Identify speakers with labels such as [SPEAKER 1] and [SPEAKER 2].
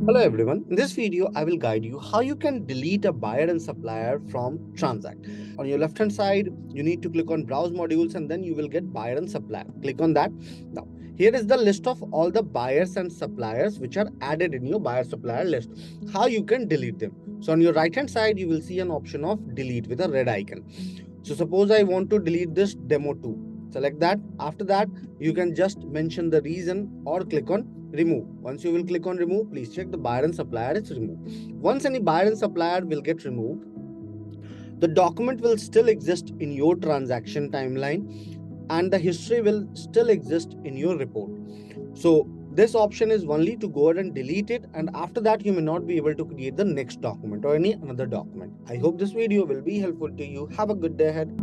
[SPEAKER 1] Hello everyone. In this video, I will guide you how you can delete a buyer and supplier from TranZact. On your left hand side, you need to click on browse modules and then you will get buyer and supplier. Click on that. Now, here is the list of all the buyers and suppliers which are added in your buyer supplier list. How you can delete them. So on your right hand side, you will see an option of delete with a red icon. So suppose I want to delete this demo 2. Select that. After that, you can just mention the reason or click on remove. Once you will click on remove, please check the buyer and supplier is removed. Once any buyer and supplier will get removed, the document will still exist in your transaction timeline and the history will still exist in your report. So this option is only to go ahead and delete it, and after that you may not be able to create the next document or any another document. I hope this video will be helpful to you. Have a good day ahead.